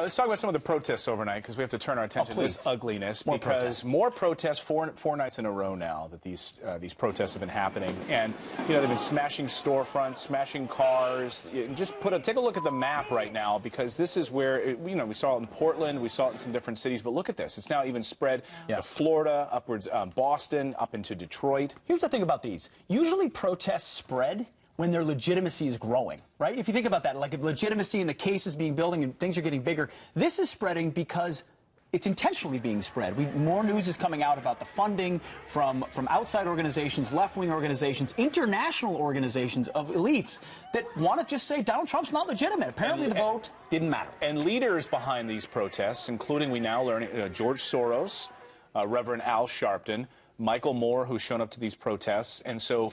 Let's talk about some of the protests overnight, because we have to turn our attention to this ugliness. More protests four nights in a row now that these protests have been happening, and they've been smashing storefronts, smashing cars. Just take a look at the map right now, because this is where we saw it in Portland, we saw it in some different cities, but look at this. It's now even spread to Florida, upwards Boston, up into Detroit. Here's the thing about these: usually protests spread when their legitimacy is growing, right? If you think about that, like legitimacy and the cases being building and things are getting bigger, this is spreading because it's intentionally being spread. More news is coming out about the funding from outside organizations, left-wing organizations, international organizations of elites that want to just say Donald Trump's not legitimate. Apparently the vote didn't matter. And leaders behind these protests, including, we now learn, George Soros, Reverend Al Sharpton, Michael Moore, who's shown up to these protests. And so,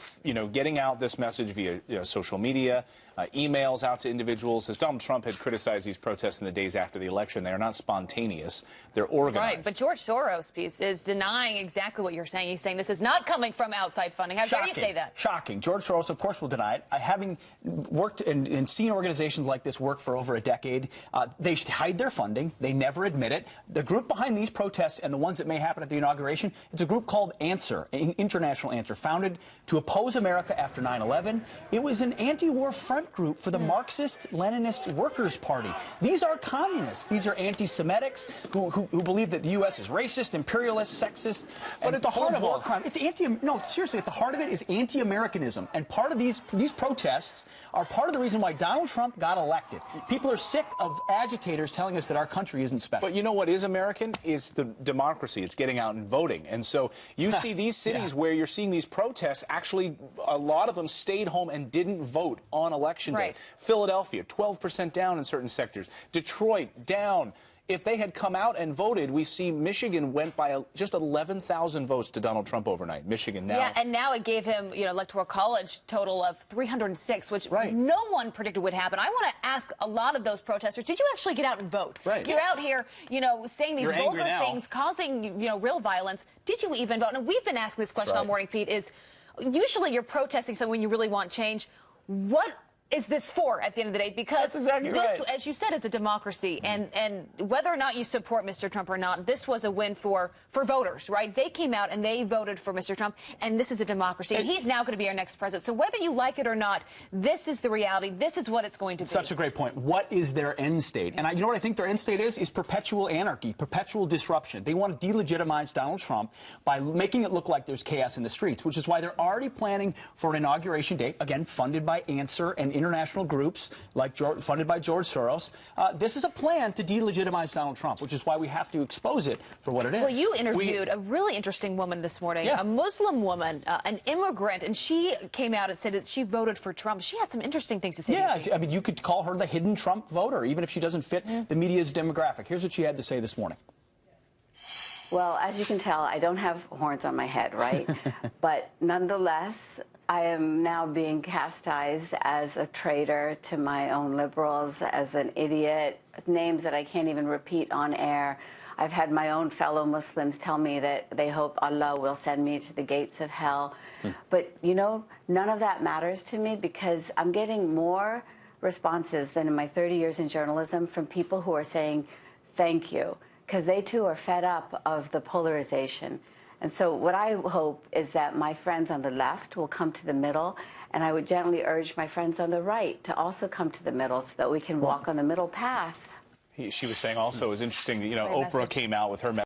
getting out this message via social media, emails out to individuals. As Donald Trump had criticized these protests in the days after the election, they are not spontaneous. They're organized. Right, but George Soros' piece is denying exactly what you're saying. He's saying this is not coming from outside funding. How dare you say that? Shocking. George Soros, of course, will deny it. Having worked and seen organizations like this work for over a decade, they hide their funding. They never admit it. The group behind these protests and the ones that may happen at the inauguration, it's a group called Answer, International Answer, founded to oppose America after 9/11. It was an anti-war front group for the Marxist-Leninist Workers' Party. These are communists. These are anti-Semitics who believe that the U.S. is racist, imperialist, sexist, but at the heart of war crime. It's no, seriously, at the heart of it is anti-Americanism. And part of these protests are part of the reason why Donald Trump got elected. People are sick of agitators telling us that our country isn't special. But you know what is American? Is the democracy. It's getting out and voting. And so you see these cities where you're seeing these protests, actually a lot of them stayed home and didn't vote on election day. Philadelphia, 12% down in certain sectors. Detroit, down. If they had come out and voted, we see Michigan went by just 11,000 votes to Donald Trump overnight. Michigan now. Yeah, and now it gave him, electoral college total of 306, which no one predicted would happen. I want to ask a lot of those protesters, did you actually get out and vote? You're out here, saying these vulgar things, causing, real violence. Did you even vote? And we've been asking this question all morning, Pete, is usually you're protesting something when you really want change. What is this for at the end of the day? Because this, as you said, is a democracy, and whether or not you support Mr. Trump or not, this was a win for voters, right? They came out and they voted for Mr. Trump, and this is a democracy, and he's now going to be our next president. So whether you like it or not, this is the reality. This is what it's going to be. Such a great point. What is their end state? And you know what I think their end state is perpetual anarchy, perpetual disruption. They want to delegitimize Donald Trump by making it look like there's chaos in the streets, which is why they're already planning for an inauguration date, again, funded by Answer and international groups funded by George Soros. This is a plan to delegitimize Donald Trump, which is why we have to expose it for what it is. Well, you interviewed a really interesting woman this morning, a Muslim woman, an immigrant, and she came out and said that she voted for Trump. She had some interesting things to say. Yeah, I mean, you could call her the hidden Trump voter, even if she doesn't fit the media's demographic. Here's what she had to say this morning. Well, as you can tell, I don't have horns on my head, right? But nonetheless, I am now being chastised as a traitor to my own liberals, as an idiot, names that I can't even repeat on air. I've had my own fellow Muslims tell me that they hope Allah will send me to the gates of hell. But, none of that matters to me, because I'm getting more responses than in my 30 years in journalism from people who are saying thank you, because they too are fed up of the polarization. And so what I hope is that my friends on the left will come to the middle, and I would gently urge my friends on the right to also come to the middle so that we can walk on the middle path. She was saying also, it was interesting, Oprah came out with her message.